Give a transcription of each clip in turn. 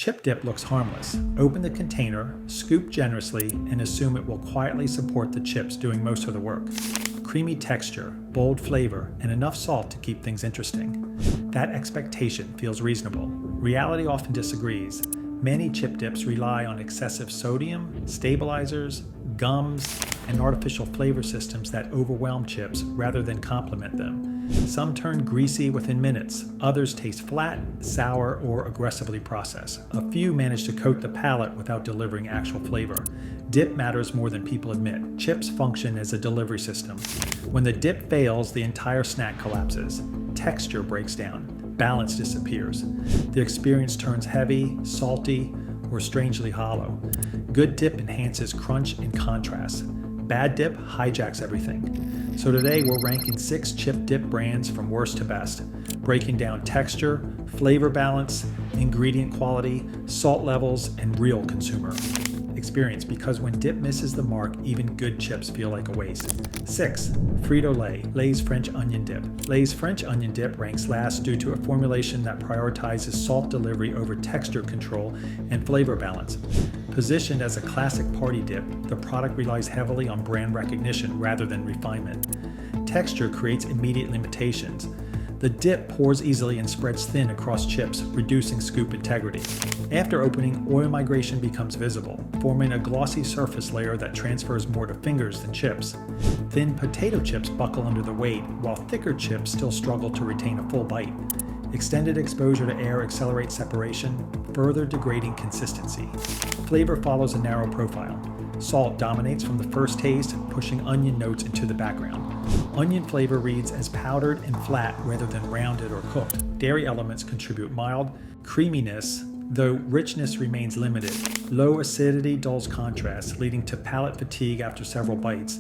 Chip dip looks harmless. Open the container, scoop generously, and assume it will quietly support the chips doing most of the work. Creamy texture, bold flavor, and enough salt to keep things interesting. That expectation feels reasonable. Reality often disagrees. Many chip dips rely on excessive sodium, stabilizers, gums, and artificial flavor systems that overwhelm chips rather than complement them. Some turn greasy within minutes, others taste flat, sour, or aggressively processed. A few manage to coat the palate without delivering actual flavor. Dip matters more than people admit. Chips function as a delivery system. When the dip fails, the entire snack collapses. Texture breaks down. Balance disappears. The experience turns heavy, salty, or strangely hollow. Good dip enhances crunch and contrast. Bad dip hijacks everything. So today we're ranking 6 chip dip brands from worst to best, breaking down texture, flavor balance, ingredient quality, salt levels, and real consumer experience, because when dip misses the mark, even good chips feel like a waste. 6. Frito-Lay, Lay's French Onion Dip. Lay's French Onion Dip ranks last due to a formulation that prioritizes salt delivery over texture control and flavor balance. Positioned as a classic party dip, the product relies heavily on brand recognition rather than refinement. Texture creates immediate limitations. The dip pours easily and spreads thin across chips, reducing scoop integrity. After opening, oil migration becomes visible, forming a glossy surface layer that transfers more to fingers than chips. Thin potato chips buckle under the weight, while thicker chips still struggle to retain a full bite. Extended exposure to air accelerates separation, further degrading consistency. Flavor follows a narrow profile. Salt dominates from the first taste, pushing onion notes into the background. Onion flavor reads as powdered and flat rather than rounded or cooked. Dairy elements contribute mild creaminess, though richness remains limited. Low acidity dulls contrast, leading to palate fatigue after several bites.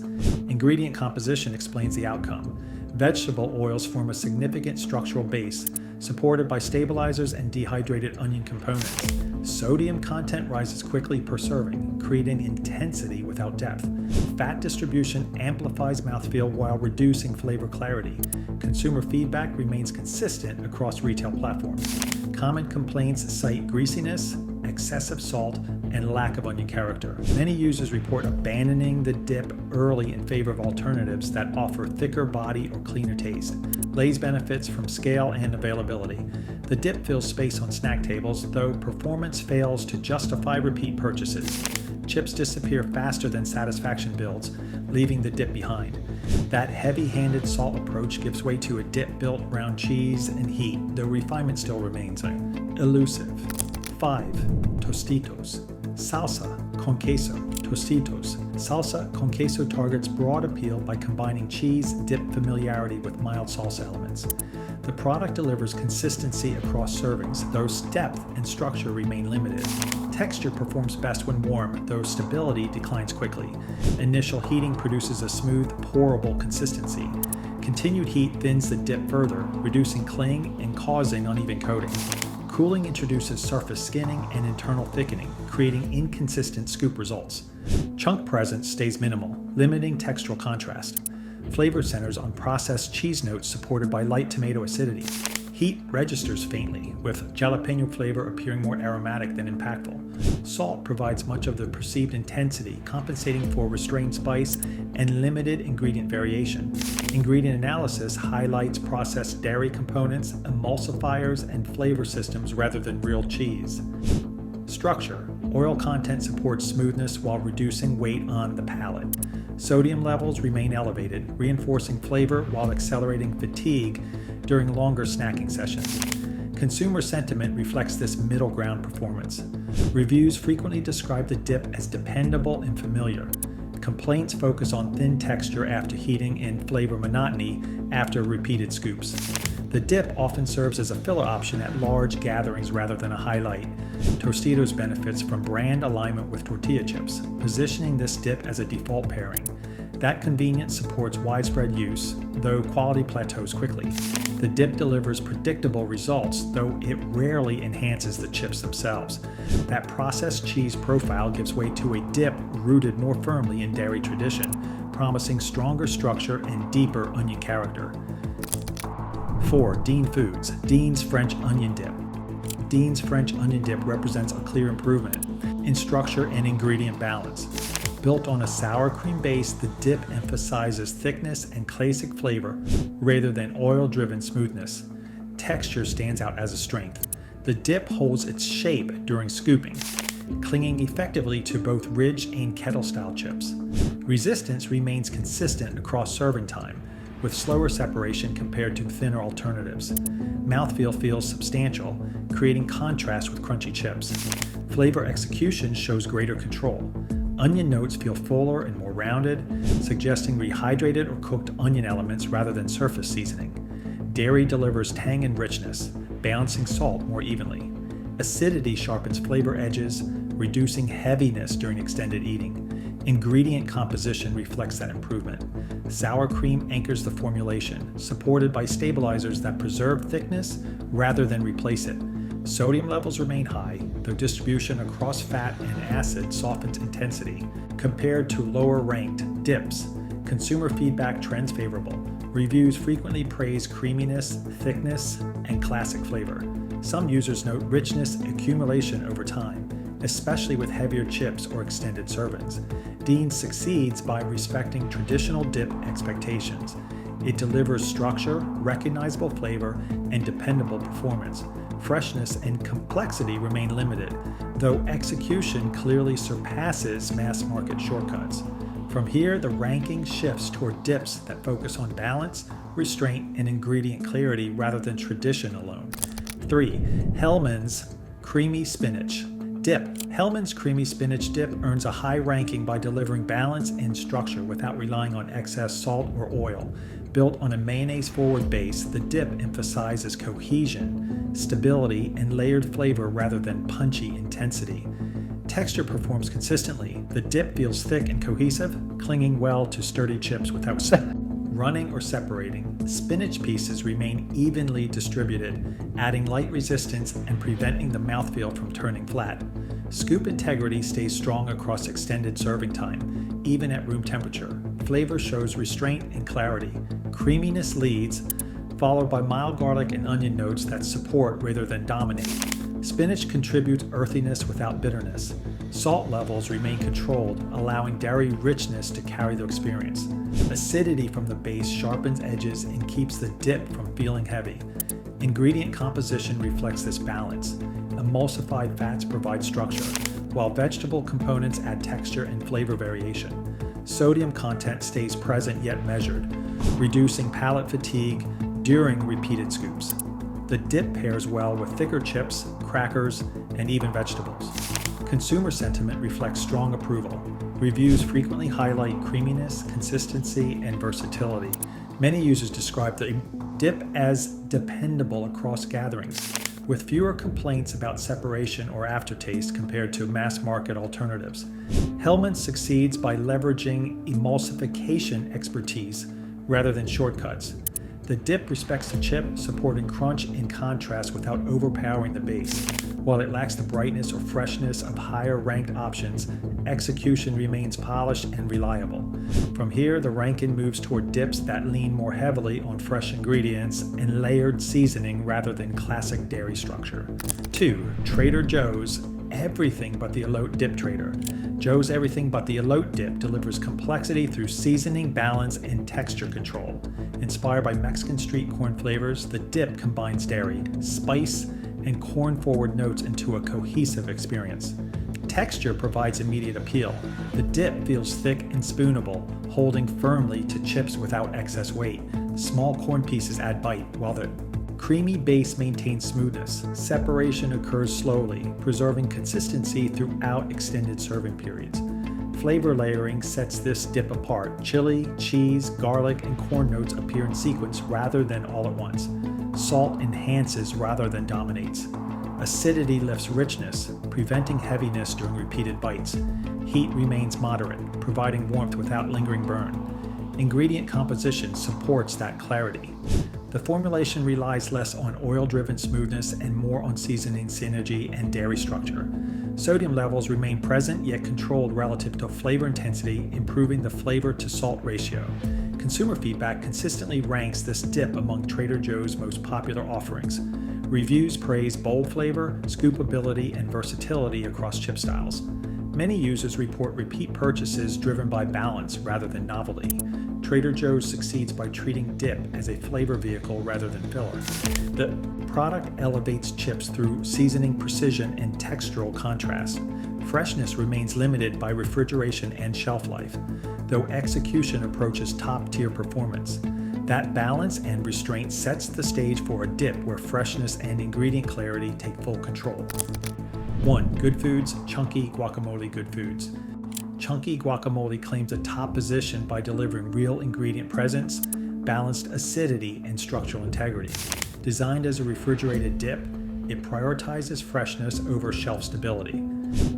Ingredient composition explains the outcome. Vegetable oils form a significant structural base, supported by stabilizers and dehydrated onion components. Sodium content rises quickly per serving, creating intensity without depth. Fat distribution amplifies mouthfeel while reducing flavor clarity. Consumer feedback remains consistent across retail platforms. Common complaints cite greasiness, excessive salt, and lack of onion character. Many users report abandoning the dip early in favor of alternatives that offer thicker body or cleaner taste. Lay's benefits from scale and availability. The dip fills space on snack tables, though performance fails to justify repeat purchases. Chips disappear faster than satisfaction builds, leaving the dip behind. That heavy-handed salt approach gives way to a dip built around cheese and heat, though refinement still remains elusive. 5. Tostitos. Salsa con queso. Tostitos. Salsa con queso targets broad appeal by combining cheese dip familiarity with mild salsa elements. The product delivers consistency across servings, though depth and structure remain limited. Texture performs best when warm, though stability declines quickly. Initial heating produces a smooth, pourable consistency. Continued heat thins the dip further, reducing cling and causing uneven coating. Cooling introduces surface skinning and internal thickening, creating inconsistent scoop results. Chunk presence stays minimal, limiting textural contrast. Flavor centers on processed cheese notes supported by light tomato acidity. Heat registers faintly, with jalapeno flavor appearing more aromatic than impactful. Salt provides much of the perceived intensity, compensating for restrained spice and limited ingredient variation. Ingredient analysis highlights processed dairy components, emulsifiers, and flavor systems rather than real cheese. Structure. Oil content supports smoothness while reducing weight on the palate. Sodium levels remain elevated, reinforcing flavor while accelerating fatigue during longer snacking sessions. Consumer sentiment reflects this middle ground performance. Reviews frequently describe the dip as dependable and familiar. Complaints focus on thin texture after heating and flavor monotony after repeated scoops. The dip often serves as a filler option at large gatherings rather than a highlight. Tostitos benefits from brand alignment with tortilla chips, positioning this dip as a default pairing. That convenience supports widespread use, though quality plateaus quickly. The dip delivers predictable results, though it rarely enhances the chips themselves. That processed cheese profile gives way to a dip rooted more firmly in dairy tradition, promising stronger structure and deeper onion character. 4. Dean Foods, Dean's French Onion Dip. Dean's French onion dip represents a clear improvement in structure and ingredient balance. Built on a sour cream base, the dip emphasizes thickness and classic flavor rather than oil-driven smoothness. Texture stands out as a strength. The dip holds its shape during scooping, clinging effectively to both ridge and kettle-style chips. Resistance remains consistent across serving time, with slower separation compared to thinner alternatives. Mouthfeel feels substantial, creating contrast with crunchy chips. Flavor execution shows greater control. Onion notes feel fuller and more rounded, suggesting rehydrated or cooked onion elements rather than surface seasoning. Dairy delivers tang and richness, balancing salt more evenly. Acidity sharpens flavor edges, reducing heaviness during extended eating. Ingredient composition reflects that improvement. Sour cream anchors the formulation, supported by stabilizers that preserve thickness rather than replace it. Sodium levels remain high, though distribution across fat and acid softens intensity. Compared to lower-ranked dips, consumer feedback trends favorable. Reviews frequently praise creaminess, thickness, and classic flavor. Some users note richness accumulation over time, especially with heavier chips or extended servings. Dean succeeds by respecting traditional dip expectations. It delivers structure, recognizable flavor, and dependable performance. Freshness and complexity remain limited, though execution clearly surpasses mass-market shortcuts. From here, the ranking shifts toward dips that focus on balance, restraint, and ingredient clarity rather than tradition alone. 3. Hellmann's Creamy Spinach Dip. Hellmann's Creamy Spinach Dip earns a high ranking by delivering balance and structure without relying on excess salt or oil. Built on a mayonnaise-forward base, the dip emphasizes cohesion, stability, and layered flavor rather than punchy intensity. Texture performs consistently. The dip feels thick and cohesive, clinging well to sturdy chips without running or separating. Spinach pieces remain evenly distributed, adding light resistance and preventing the mouthfeel from turning flat. Scoop integrity stays strong across extended serving time, even at room temperature. Flavor shows restraint and clarity. Creaminess leads, followed by mild garlic and onion notes that support rather than dominate. Spinach contributes earthiness without bitterness. Salt levels remain controlled, allowing dairy richness to carry the experience. Acidity from the base sharpens edges and keeps the dip from feeling heavy. Ingredient composition reflects this balance. Emulsified fats provide structure, while vegetable components add texture and flavor variation. Sodium content stays present yet measured, reducing palate fatigue during repeated scoops. The dip pairs well with thicker chips, crackers, and even vegetables. Consumer sentiment reflects strong approval. Reviews frequently highlight creaminess, consistency, and versatility. Many users describe the dip as dependable across gatherings, with fewer complaints about separation or aftertaste compared to mass-market alternatives. Hellmann succeeds by leveraging emulsification expertise rather than shortcuts. The dip respects the chip, supporting crunch and contrast without overpowering the base. While it lacks the brightness or freshness of higher-ranked options, execution remains polished and reliable. From here, the ranking moves toward dips that lean more heavily on fresh ingredients and layered seasoning rather than classic dairy structure. 2. Trader Joe's Everything But the Elote Dip Trader. Joe's Everything But the Elote Dip delivers complexity through seasoning, balance, and texture control. Inspired by Mexican street corn flavors, the dip combines dairy, spice, and corn-forward notes into a cohesive experience. Texture provides immediate appeal. The dip feels thick and spoonable, holding firmly to chips without excess weight. Small corn pieces add bite, while the creamy base maintains smoothness. Separation occurs slowly, preserving consistency throughout extended serving periods. Flavor layering sets this dip apart. Chili, cheese, garlic, and corn notes appear in sequence rather than all at once. Salt enhances rather than dominates. Acidity lifts richness, preventing heaviness during repeated bites. Heat remains moderate, providing warmth without lingering burn. Ingredient composition supports that clarity. The formulation relies less on oil-driven smoothness and more on seasoning synergy and dairy structure. Sodium levels remain present yet controlled relative to flavor intensity, improving the flavor-to-salt ratio. Consumer feedback consistently ranks this dip among Trader Joe's most popular offerings. Reviews praise bold flavor, scoopability, and versatility across chip styles. Many users report repeat purchases driven by balance rather than novelty. Trader Joe's succeeds by treating dip as a flavor vehicle rather than filler. The product elevates chips through seasoning precision and textural contrast. Freshness remains limited by refrigeration and shelf life, though execution approaches top-tier performance. That balance and restraint sets the stage for a dip where freshness and ingredient clarity take full control. 1. Good Foods Chunky Guacamole Good Foods. Chunky Guacamole claims a top position by delivering real ingredient presence, balanced acidity, and structural integrity. Designed as a refrigerated dip, it prioritizes freshness over shelf stability.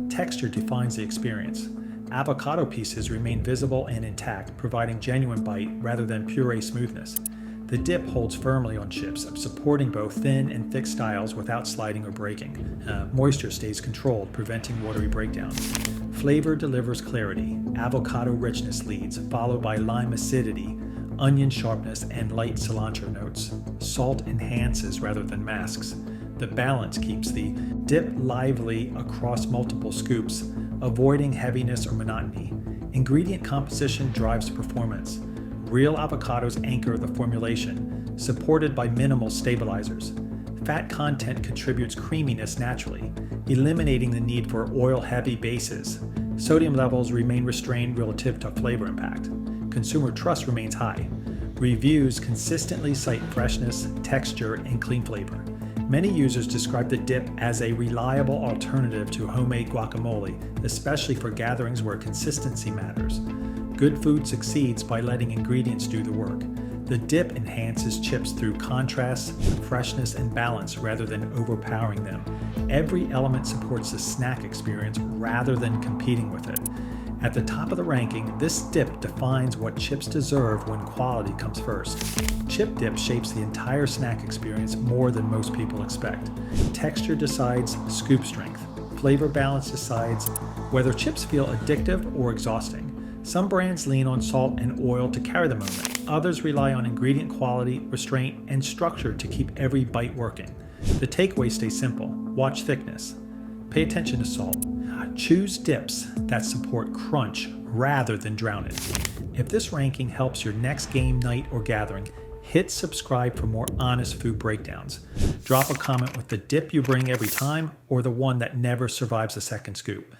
Texture defines the experience. Avocado pieces remain visible and intact, providing genuine bite rather than puree smoothness. The dip holds firmly on chips, supporting both thin and thick styles without sliding or breaking. Moisture stays controlled, preventing watery breakdown. Flavor delivers clarity. Avocado richness leads, followed by lime acidity, onion sharpness, and light cilantro notes. Salt enhances rather than masks. The balance keeps the dip lively across multiple scoops, avoiding heaviness or monotony. Ingredient composition drives performance. Real avocados anchor the formulation, supported by minimal stabilizers. Fat content contributes creaminess naturally, eliminating the need for oil-heavy bases. Sodium levels remain restrained relative to flavor impact. Consumer trust remains high. Reviews consistently cite freshness, texture, and clean flavor. Many users describe the dip as a reliable alternative to homemade guacamole, especially for gatherings where consistency matters. Good food succeeds by letting ingredients do the work. The dip enhances chips through contrast, freshness, and balance rather than overpowering them. Every element supports the snack experience rather than competing with it. At the top of the ranking, this dip defines what chips deserve when quality comes first. Chip dip shapes the entire snack experience more than most people expect. Texture decides scoop strength. Flavor balance decides whether chips feel addictive or exhausting. Some brands lean on salt and oil to carry the moment. Others rely on ingredient quality, restraint, and structure to keep every bite working. The takeaway stays simple. Watch thickness. Pay attention to salt. Choose dips that support crunch rather than drown it. If this ranking helps your next game night or gathering, hit subscribe for more honest food breakdowns. Drop a comment with the dip you bring every time or the one that never survives a second scoop.